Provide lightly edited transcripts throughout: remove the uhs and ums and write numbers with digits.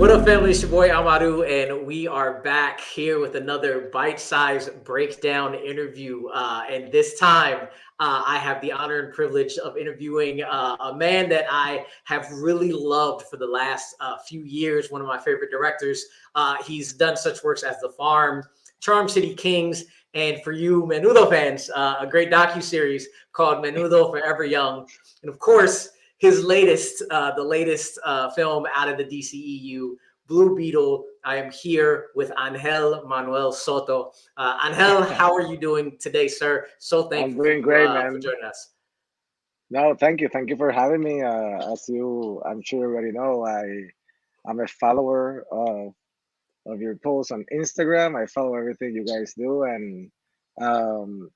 What up, family? It's your boy Amaru, and we are back here with another bite-sized breakdown interview. And this time, I have the honor and privilege of interviewing a man that I have really loved for the last few years. One of my favorite directors. He's done such works as The Farm, Charm City Kings, and for you Menudo fans, a great docu-series called Menudo Forever Young, and of course his latest, the latest film out of the DCEU, Blue Beetle. I am here with Ángel Manuel Soto. Ángel, how are you doing today, sir? So I'm thankful doing great, for man. joining us. No, thank you. Thank you for having me. As you, I'm sure you already know, I'm a follower of your posts on Instagram. I follow everything you guys do, and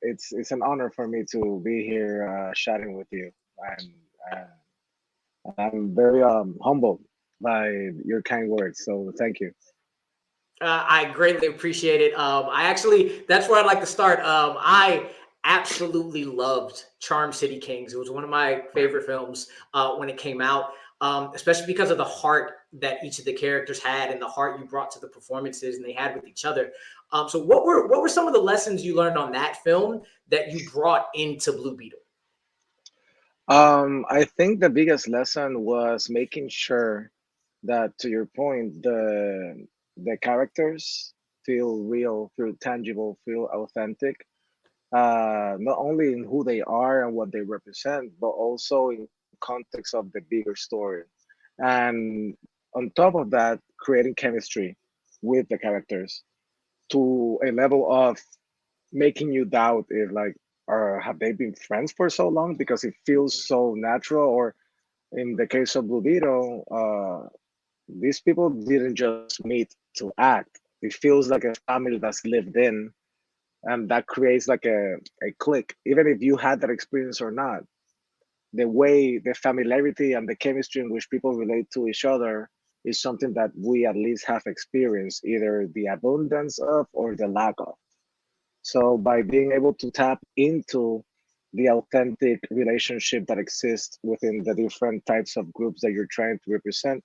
it's an honor for me to be here chatting with you. And I'm very humbled by your kind words. So thank you. I greatly appreciate it. That's where I'd like to start. I absolutely loved Charm City Kings. It was one of my favorite films when it came out, especially because of the heart that each of the characters had and the heart you brought to the performances and they had with each other. So, what were some of the lessons you learned on that film that you brought into Blue Beetle? I think the biggest lesson was making sure that, to your point, the characters feel real, feel tangible, feel authentic, not only in who they are and what they represent, but also in context of the bigger story. And on top of that, creating chemistry with the characters to a level of making you doubt if like or have they been friends for so long because it feels so natural. Or in the case of Blue Beetle, these people didn't just meet to act. It feels like a family that's lived in, and that creates like a click. Even if you had that experience or not, the way, the familiarity and the chemistry in which people relate to each other is something that we at least have experienced, either the abundance of or the lack of. So by being able to tap into the authentic relationship that exists within the different types of groups that you're trying to represent,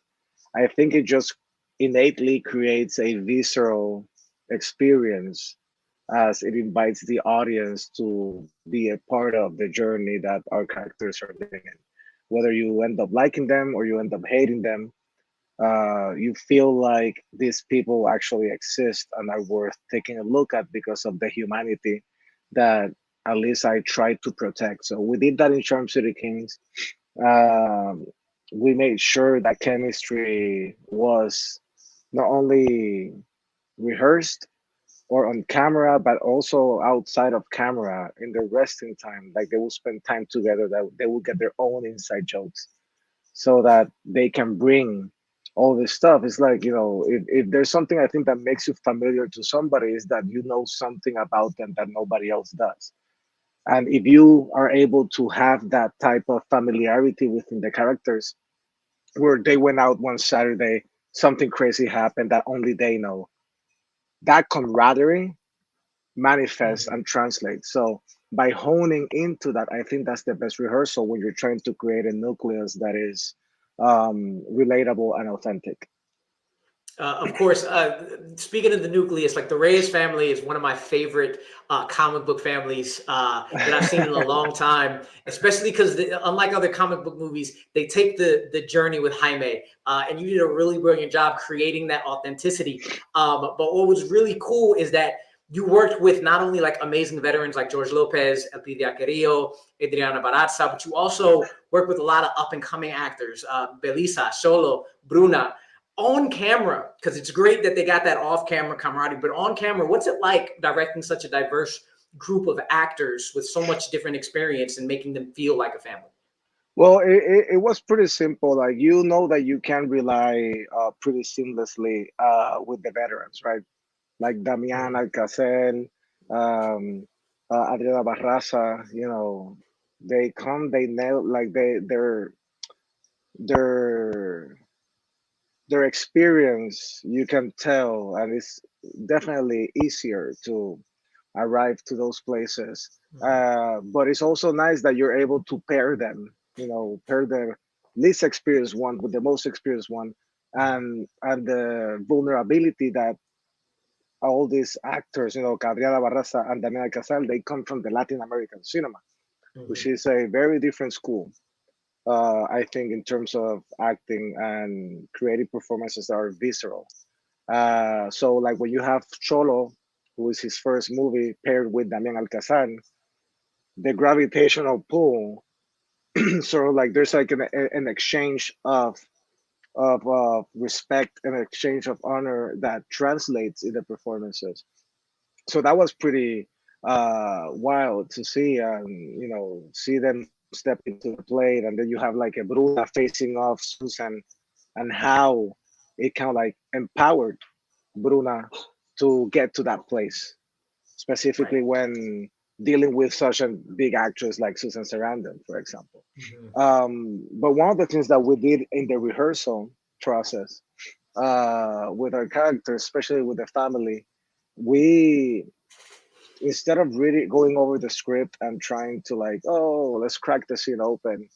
I think it just innately creates a visceral experience as it invites the audience to be a part of the journey that our characters are living in. Whether you end up liking them or you end up hating them, you feel like these people actually exist and are worth taking a look at because of the humanity that at least I try to protect. So we did that in Charm City Kings. Um, we made sure that chemistry was not only rehearsed or on camera, but also outside of camera in their resting time. Like they will spend time together, that they will get their own inside jokes so that they can bring all this stuff. It's like, if there's something I think that makes you familiar to somebody is that you know something about them that nobody else does. And if you are able to have that type of familiarity within the characters, where they went out one Saturday, something crazy happened that only they know, that camaraderie manifests Mhm. and translates. So by honing into that, I think that's the best rehearsal when you're trying to create a nucleus that is relatable and authentic. Of course, speaking of the nucleus, like the Reyes family is one of my favorite comic book families that I've seen in a long time, especially because unlike other comic book movies, they take the journey with Jaime, and you did a really brilliant job creating that authenticity. But what was really cool is that you worked with not only like amazing veterans like George Lopez, Elpidia Carrillo, Adriana Barazza, but you also worked with a lot of up and coming actors, Belisa, Solo, Bruna on camera, because it's great that they got that off camera camaraderie, but on camera, what's it like directing such a diverse group of actors with so much different experience and making them feel like a family? Well, it was pretty simple. Like, you know that you can rely pretty seamlessly with the veterans, right? Like Damian Mhm. Alcacer, um, Adriana Barraza. They come, they nail, like their their experience. You can tell, and it's definitely easier to arrive to those places. Mhm. But it's also nice that you're able to pair them. Pair the least experienced one with the most experienced one, and the vulnerability that all these actors, Gabriela Barraza and Daniel Casal, they come from the Latin American cinema, which Mhm. is a very different school. I think in terms of acting and creative performances that are visceral. So like when you have Cholo, who is his first movie paired with Damian Alcazar, the gravitational pull, sort of like there's like an exchange of respect and exchange of honor that translates in the performances. So that was pretty wild to see, and see them step into the plate, and then you have like a Bruna facing off Susan, and how it kind of like empowered Bruna to get to that place, Right. specifically when dealing with such a big actress like Susan Sarandon, for example. Mhm. But one of the things that we did in the rehearsal process with our characters, especially with the family, we instead of really going over the script and trying to like, oh, let's crack the scene open.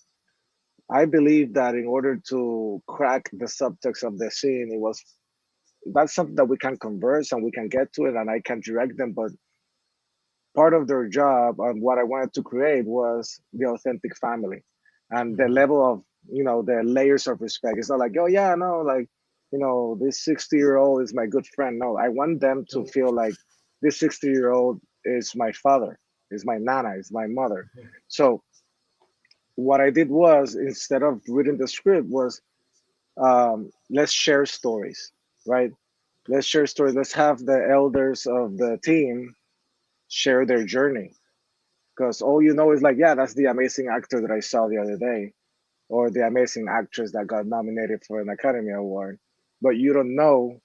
I believe that in order to crack the subtext of the scene, it was that's something that we can converse and we can get to it and I can direct them. But part of their job and what I wanted to create was the authentic family and the Mhm. level of the layers of respect. It's not like, oh yeah, no, like this 60-year-old is my good friend. No, I want them to feel like this 60-year-old is my father, is my nana, is my mother. Mhm. So what I did was instead of reading the script was let's share stories, right? Let's share stories. Let's have the elders of the team share their journey because all you know is like, yeah, that's the amazing actor that I saw the other day, or the amazing actress that got nominated for an Academy Award, but you don't know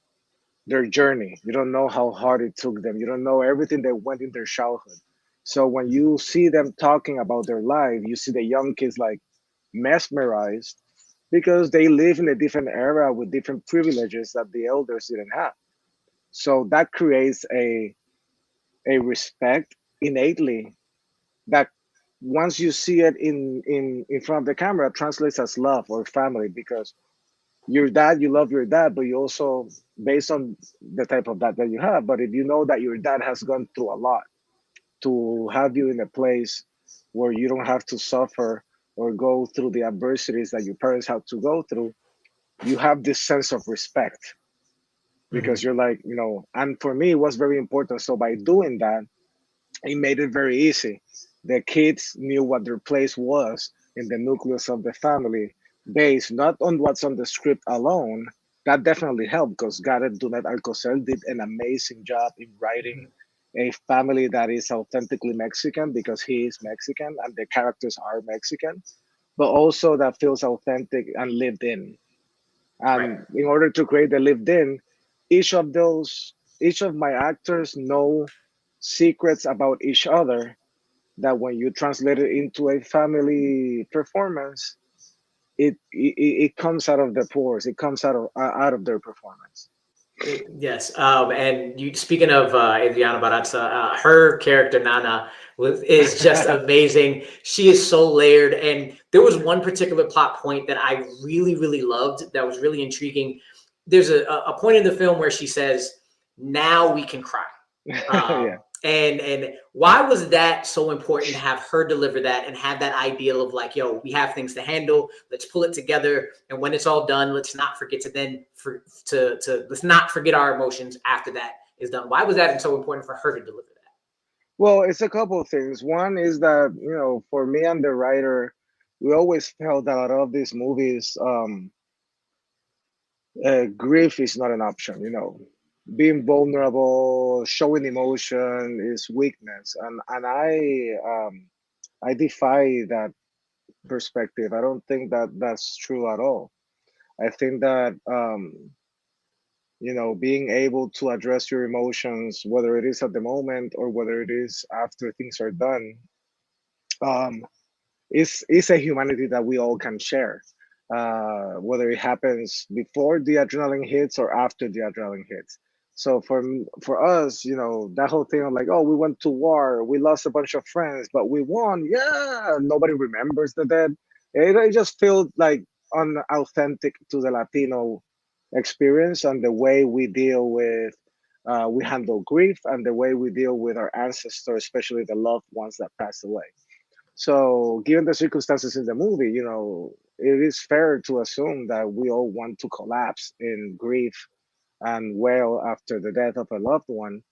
their journey. You don't know how hard it took them. You don't know everything that went in their childhood. So when you see them talking about their life, you see the young kids like mesmerized because they live in a different era with different privileges that the elders didn't have. So that creates a respect innately that once you see it in front of the camera translates as love or family because your dad, you love your dad, but you also based on the type of dad that you have. But if you know that your dad has gone through a lot to have you in a place where you don't have to suffer or go through the adversities that your parents had to go through, you have this sense of respect because Mhm. you're like, and for me it was very important. So by doing that, it made it very easy. The kids knew what their place was in the nucleus of the family, based not on what's on the script alone. That definitely helped because Gareth Dunet Alcocer did an amazing job in writing Mhm. a family that is authentically Mexican because he is Mexican and the characters are Mexican, but also that feels authentic and lived in. Right. And in order to create the lived in, each of my actors know secrets about each other that when you translate it into a family performance, it comes out of the pores. It comes out of their performance. Yes, and you speaking of Adriana Barazza, her character Nana is just amazing. She is so layered, and there was one particular plot point that I really, really loved. That was really intriguing. There's a point in the film where she says, "Now we can cry," Yeah. and why was that so important to have her deliver that and have that ideal of like, yo, we have things to handle, let's pull it together, and when it's all done, let's not forget to then to let's not forget our emotions after that is done. Why was that so important for her to deliver that? Well, it's a couple of things. One is that for me and the writer, we always felt that out of these movies, grief is not an option. Being vulnerable, showing emotion is weakness, and I defy that perspective. I don't think that that's true at all. I think that being able to address your emotions, whether it is at the moment or whether it is after things are done, um, is a humanity that we all can share. Whether it happens before the adrenaline hits or after the adrenaline hits. So for us, that whole thing of like, oh, we went to war, we lost a bunch of friends, but we won. Yeah, nobody remembers the dead. It just felt like unauthentic to the Latino experience and the way we deal with we handle grief and the way we deal with our ancestors, especially the loved ones that passed away. So, given the circumstances in the movie, it is fair to assume that we all want to collapse in grief and wail after the death of a loved one,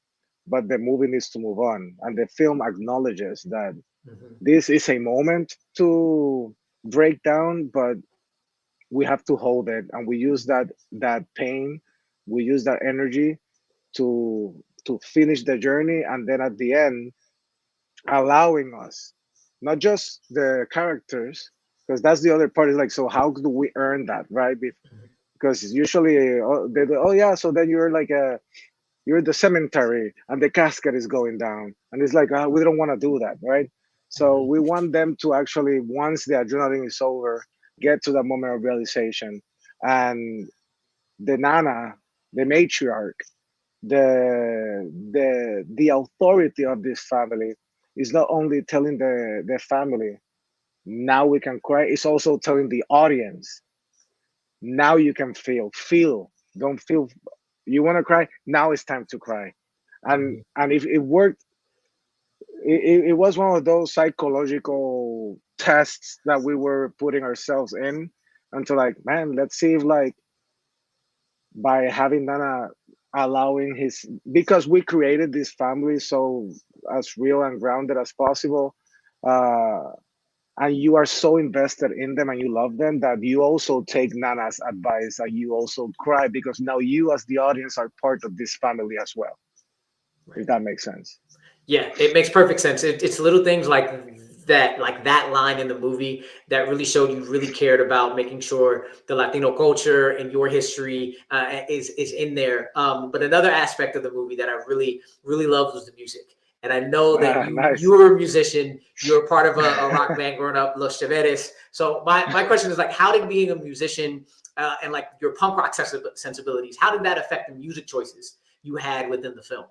but the movie needs to move on. And the film acknowledges that Mhm. this is a moment to break down, but we have to hold it, and we use that pain, we use that energy to finish the journey, and then at the end allowing us, not just the characters, because that's the other part, is like, so how do we earn that, right? Because usually, oh yeah, so then you're like you're in the cemetery and the casket is going down, and it's like, we don't want to do that, right? So Mhm. we want them to actually, once the adrenaline is over, get to that moment of realization. And the nana, the matriarch, the authority of this family is not only telling the family, now we can cry, it's also telling the audience, now you can feel, don't feel, you want to cry, now it's time to cry. and Mhm. and if it worked, it was one of those psychological tests that we were putting ourselves in, until like, man, let's see if, like, by having Nana allowing his, because we created this family so as real and grounded as possible, uh and you are so invested in them and you love them, that you also take Nana's advice and you also cry, because now you as the audience are part of this family as well, if Right. that makes sense. Yeah, it makes perfect sense. It's little things like that line in the movie that really showed you really cared about making sure the Latino culture and your history is in there. But another aspect of the movie that I really loved was the music. And I know that you Nice. were a musician. You were part of a rock band growing up, Los Cheveres. So my question is like, how did being a musician and like your punk rock sensibilities, how did that affect the music choices you had within the film?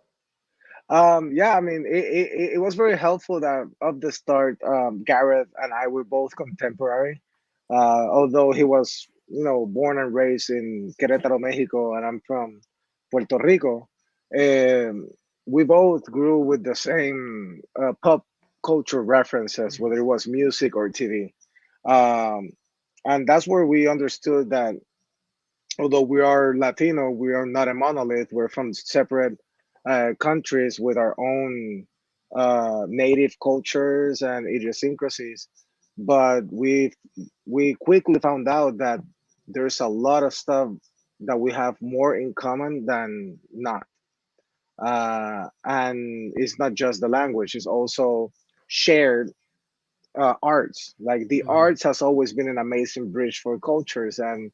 Yeah, I mean, it was very helpful that of the start, Gareth and I were both contemporary. Although he was, born and raised in Querétaro, Mexico, and I'm from Puerto Rico. Um, we both grew with the same pop culture references, whether it was music or TV. Um, and that's where we understood that although we are Latino, we are not a monolith. We're from separate countries with our own native cultures and idiosyncrasies. But we quickly found out that there's a lot of stuff that we have more in common than not. And it's not just the language; it's also shared arts. Like the Mhm. arts has always been an amazing bridge for cultures, and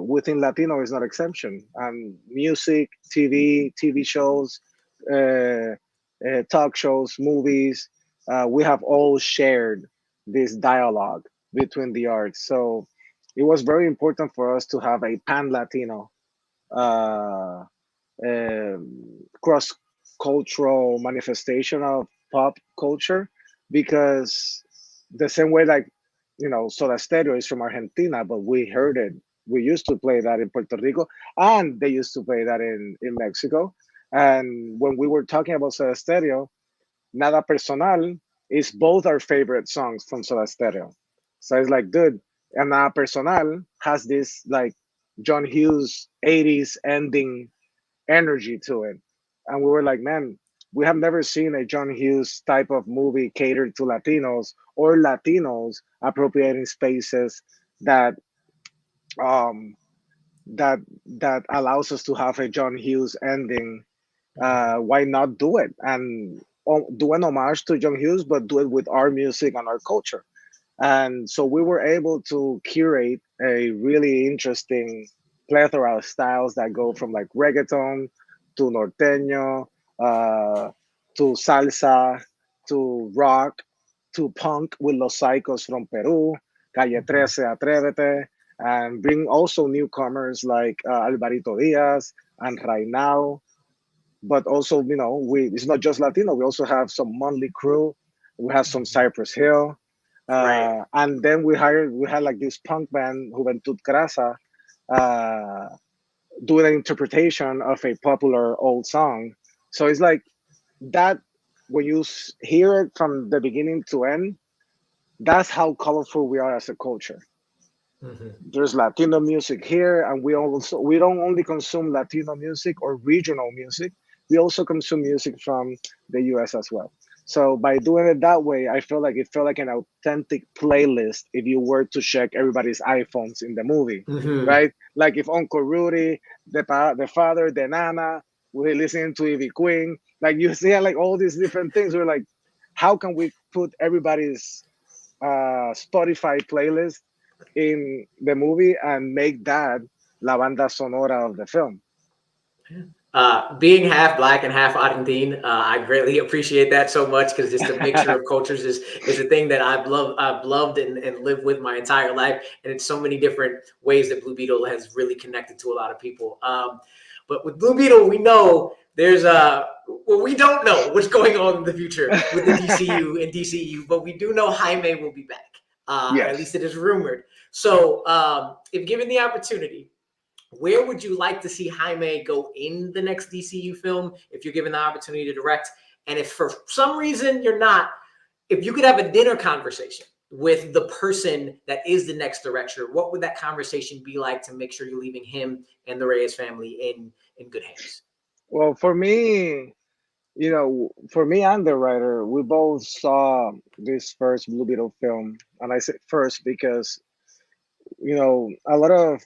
within Latino is not exception. And music, TV shows, uh, talk shows, movies, we have all shared this dialogue between the arts. So it was very important for us to have a pan Latino uh, cross cultural manifestation of pop culture, because the same way, like, Soda Stereo is from Argentina, but we heard it, we used to play that in Puerto Rico, and they used to play that in Mexico. And when we were talking about Soda Stereo, Nada Personal is both our favorite songs from Soda Stereo. So it's like, dude, and Nada Personal has this like John Hughes 80s ending energy to it. And we were like, man, we have never seen a John Hughes type of movie catered to Latinos, or Latinos appropriating spaces that um that allows us to have a John Hughes ending. Mhm. Why not do it and do an homage to John Hughes, but do it with our music and our culture? And so we were able to curate a really interesting plethora of styles that go from like reggaeton to norteño, uh, to salsa, to rock, to punk with Los Psychos from Peru, Calle Mhm. 13, Atrévete, and bring also newcomers like Alvarito Diaz and Rainao. But also, it's not just Latino. We also have some Monthly Crew. We have some Mhm. Cypress Hill, Right. and then we had like this punk band Juventud Grasa, uh, doing an interpretation of a popular old song. So it's like that when you hear it from the beginning to end, that's how colorful we are as a culture. Hmm. There's Latino music here, and we don't only consume Latino music or regional music. We also consume music from the U.S. as well. So by doing it that way, I feel like it felt like an authentic playlist. If you were to check everybody's iPhones in the movie, Hmm. right? Like if Uncle Rudy, the father, the nana, were listening to Ivy Queen, like you see, like all these different things. We're like, how can we put everybody's Spotify playlist in the movie and make that la banda sonora of the film? Being half black and half Argentine, I greatly appreciate that so much because just a mixture of cultures is a thing that I've loved and lived with my entire life, and in so many different ways that Blue Beetle has really connected to a lot of people. But with Blue Beetle, we know there's well, we don't know what's going on in the future with the DCU and DCU, but we do know Jaime will be back. At Yes. least it is rumored. So, if given the opportunity, where would you like to see Jaime go in the next DCU film if you're given the opportunity to direct? And if for some reason you're not, if you could have a dinner conversation with the person that is the next director, what would that conversation be like to make sure you're leaving him and the Reyes family in good hands? Well, for me, for me and the writer, we both saw this first Blue Beetle film, and I say first because a lot of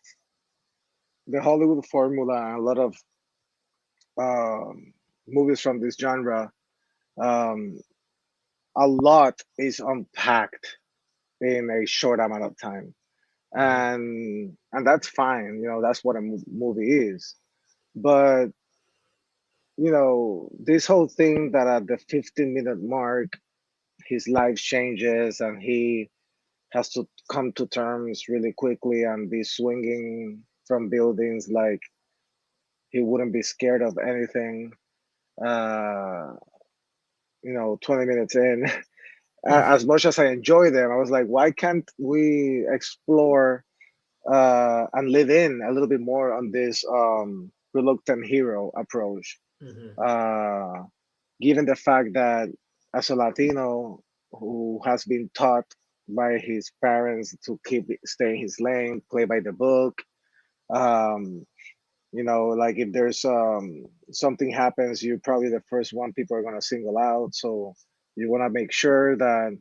the Hollywood formula, a lot of um, movies from this genre, um, a lot is unpacked in a short amount of time, Mhm. and that's fine. That's what a movie is. But this whole thing that at the 15-minute mark, his life changes and he has to come to terms really quickly and be swinging from buildings like he wouldn't be scared of anything. Uh, 20 minutes in, as much as I enjoy them, I was like, why can't we explore and live in a little bit more on this reluctant hero approach? Mhm. Uh, Given the fact that as a Latino who has been taught by his parents to stay in his lane, play by the book, um, like if there's something happens, you're probably the first one people are gonna single out. So you want to make sure that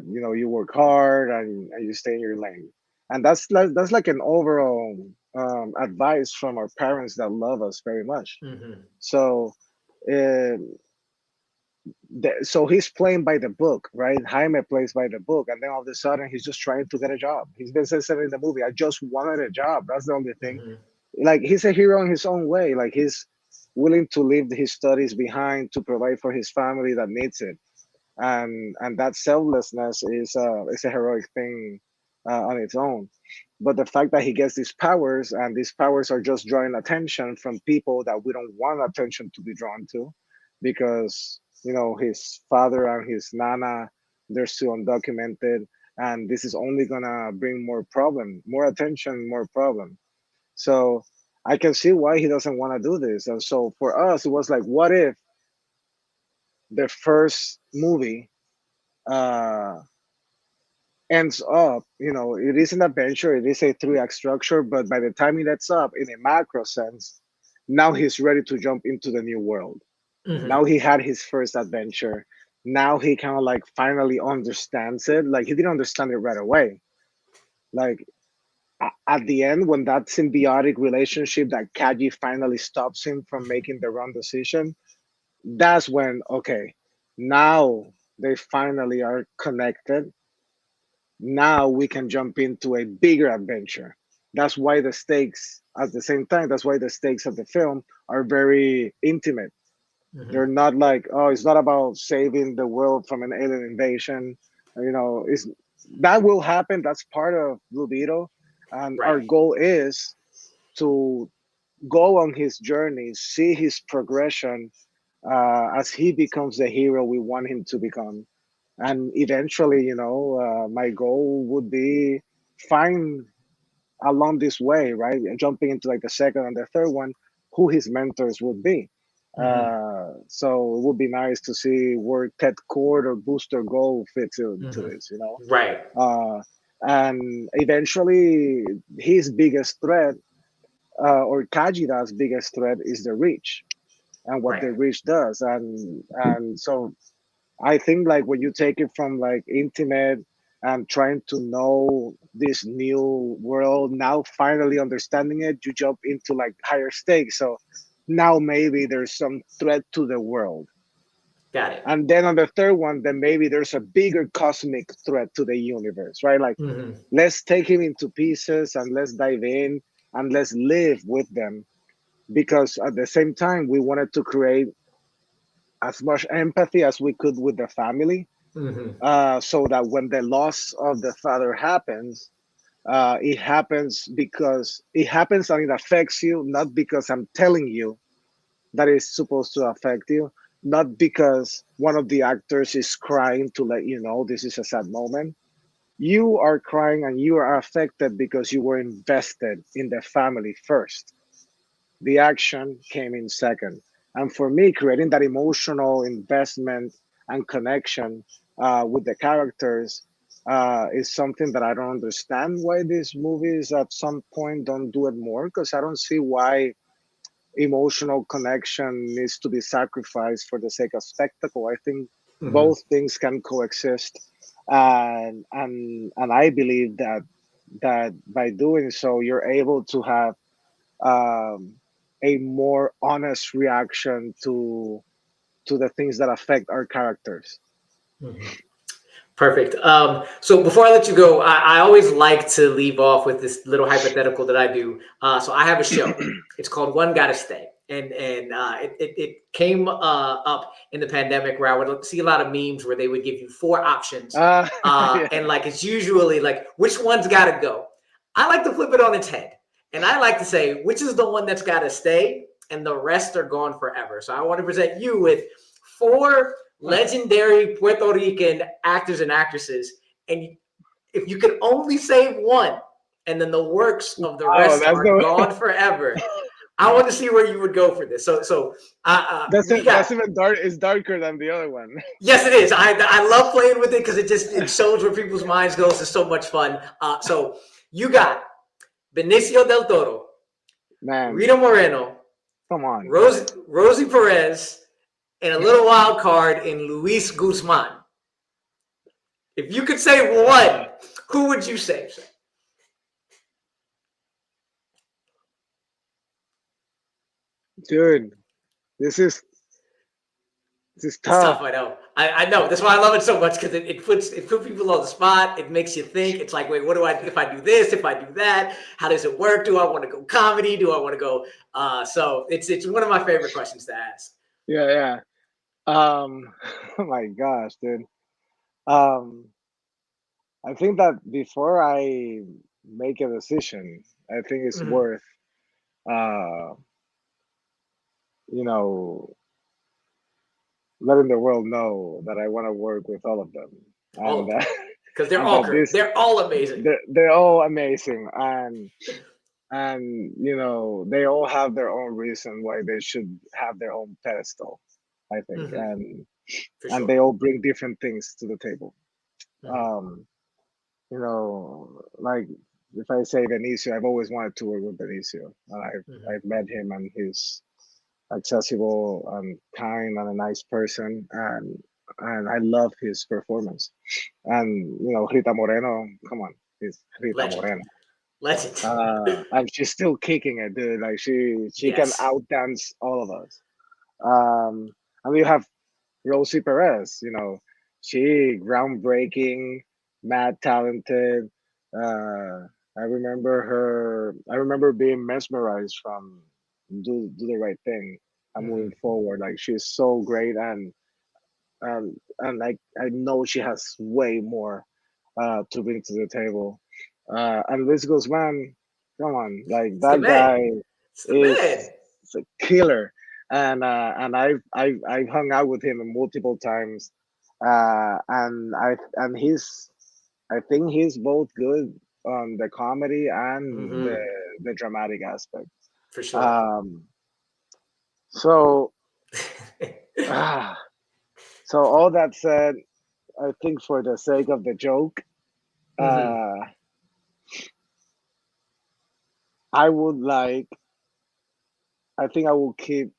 you work hard and you stay in your lane. And that's like an overall advice from our parents that love us very much. Mhm. So uh, so he's playing by the book, right? Jaime plays by the book, and then all of a sudden he's just trying to get a job. He's been saying in the movie, "I just wanted a job." That's the only thing. Mhm. Like he's a hero in his own way. Like he's willing to leave his studies behind to provide for his family that needs it, and that selflessness is a heroic thing on its own. But the fact that he gets these powers and these powers are just drawing attention from people that we don't want attention to be drawn to, because his father and his nana, they're still undocumented, and this is only gonna bring more problem, more attention, more problem. So I can see why he doesn't want to do this. And so for us, it was like, what if the first movie uh, ends up, it is an adventure, it is a three-act structure, but by the time it ends up in a macro sense, now he's ready to jump into the new world. Now Mhm. he had his first adventure. Now he kind of like finally understands it. Like he didn't understand it right away. Like at the end, when that symbiotic relationship that Kaji finally stops him from making the wrong decision, that's when, okay, now they finally are connected. Now we can jump into a bigger adventure. That's why the stakes, at the same time, that's why the stakes of the film are very intimate. They're Mhm. not like, oh, it's not about saving the world from an alien invasion. It's that will happen. That's part of Blue Beetle, and Right. our goal is to go on his journey, see his progression as he becomes the hero we want him to become. And eventually, my goal would be find along this way, right? And jumping into like the second and the third one, who his mentors would be. Hmm. So it would be nice to see where Ted Cord or Booster Gold fits into Hmm. this, you know. Right. Uh, and eventually, his biggest threat, or Kajida's biggest threat, is the reach and what Right. the reach does. And so I think like when you take it from like intimate and trying to know this new world, now finally understanding it, you jump into like higher stakes. So now maybe there's some threat to the world. Got it. And then on the third one, then maybe there's a bigger cosmic threat to the universe, right? Like Hmm. let's take him into pieces and let's dive in and let's live with them. Because at the same time, we wanted to create as much empathy as we could with the family, Hmm. so that when the loss of the father happens, it happens because it happens and it affects you, not because I'm telling you that it's supposed to affect you, not because one of the actors is crying to let you know this is a sad moment. You are crying and you are affected because you were invested in the family first. The action came in second. And for me, creating that emotional investment and connection with the characters is something that I don't understand why these movies at some point don't do it more, because I don't see why emotional connection needs to be sacrificed for the sake of spectacle. I think Hmm. both things can coexist. And I believe that by doing so, you're able to have um, a more honest reaction to the things that affect our characters. Hmm. Perfect. So before I let you go, I always like to leave off with this little hypothetical that I do. So I have a show. It's called One Gotta Stay, and it came up in the pandemic where I would see a lot of memes where they would give you four options, Uh, and yeah. like it's usually like which one's gotta go. I like to flip it on its head, and I like to say which is the one that's gotta stay, and the rest are gone forever. So I want to present you with four legendary Puerto Rican actors and actresses, and if you could only save one, and then the works of the Oh, rest that's are the gone forever, I want to see where you would go for this. We that's got even dark. It's darker than the other one. yes, it is. I love playing with it because it shows where people's minds goes. It's so much fun. So you got Benicio del Toro, Man, Rita Moreno, come on. Rosie Perez, and a little wild card in Luis Guzman. If you could say one, who would you say? Dude, this is this is It's tough, tough. I know. I know. That's why I love it so much because it puts people on the spot. It makes you think. It's like, wait, what do I if I do this? If I do that? How does it work? Do I want to go comedy? Do I want to go? So it's one of my favorite questions to ask. Yeah, yeah. Oh my gosh, dude. Um, I think that before I make a decision, I think it's Mhm. worth, uh, you know, letting the world know that I want to work with all of them, All and of them, because they're and all that great. this They're all amazing. they're all amazing, and you know they all have their own reason why they should have their own pedestal. I think, Hmm. For and sure. they all bring different things to the table. Hmm. Um, you know, like if I say Benicio, I've always wanted to work with Benicio, and Hmm. I've met him, and he's accessible and kind and a nice person, and I love his performance. And you know, Rita Moreno, come on, he's Rita Legend. Moreno. Legend. And she's still kicking it, dude. Like she can Yes. outdance all of us. And you have Rosie Perez, you know, she groundbreaking, mad talented. I remember her. I remember being mesmerized from do the right thing and moving Hmm. forward. Like she's so great, and like I know she has way more to bring to the table. And Luis Guzman, come on, like It's the that man. guy It's the man. is a killer. And I've hung out with him multiple times, and he's I think he's both good. on the comedy and Hmm. the dramatic aspect. For sure. Um, so ah, so all that said, I think for the sake of the joke, Hmm. uh, I would like. I think I will keep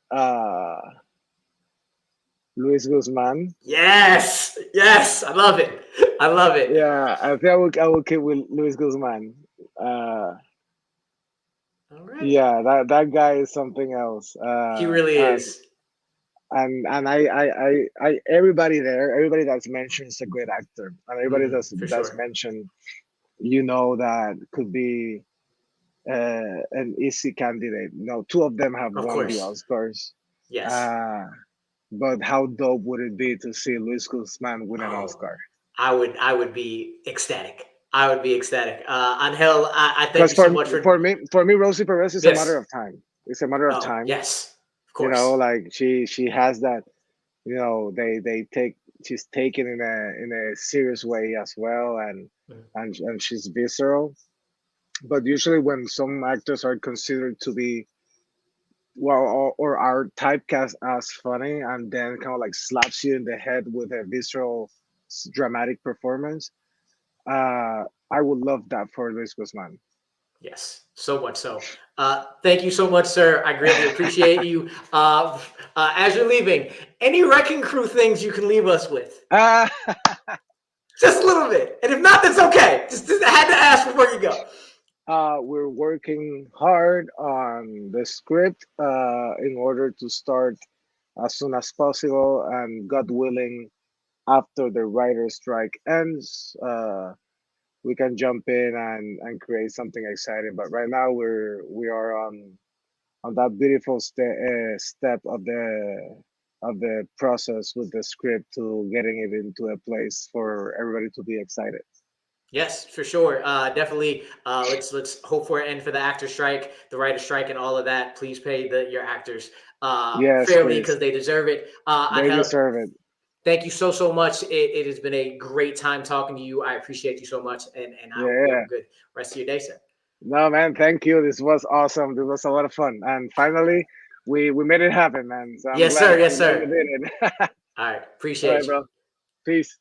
uh, Luis Guzman. Yes, yes, I love it. I love it. Yeah, I think I will keep with Luis Guzman. Uh, All right. yeah, that guy is something else. He really is. And everybody there, everybody that's mentioned is a great actor, and everybody Hmm. For that's sure. mentioned, that could be an easy candidate. No, two of them have Of won the course. Oscars. Yes. Uh, but how dope would it be to see Luis Guzman win an Oh, Oscar? I would be ecstatic. I would be ecstatic. Angel, I thank Because you so much for. for me, Rosie Perez is a matter Yes. of time. It's a matter of Oh, time. yes. Of course. Like she has that. They take she's taken in a serious way as well, Mhm. and she's visceral. But usually, when some actors are considered to be well or are typecast as funny, and then kind of like slaps you in the head with a visceral, dramatic performance, I would love that for Luis Guzman. Yes, so much so. Thank you so much, sir. I greatly appreciate you. As you're leaving, any wrecking crew things you can leave us with? uh, Just a little bit. And if not, that's okay. Just I had to ask before you go. we're working hard on the script in order to start as soon as possible, and God willing, after the writer's strike ends, we can jump in and create something exciting. But right now, we are on that beautiful step of the process with the script to getting it into a place for everybody to be excited. Yes, for sure. Definitely. Let's hope for an end for the actor strike, the writer strike, and all of that. Please pay your actors Yes, fairly please. because they deserve it. They Angel, deserve it. thank you so much. It has been a great time talking to you. I appreciate you so much, and I hope you have Yeah. a good rest of your day, sir. No, man. Thank you. This was awesome. This was a lot of fun. And finally, we made it happen, man. So I'm Yes, glad sir. Yes, I'm glad we sir. did it. All right. All right, Appreciate you. bro. Peace.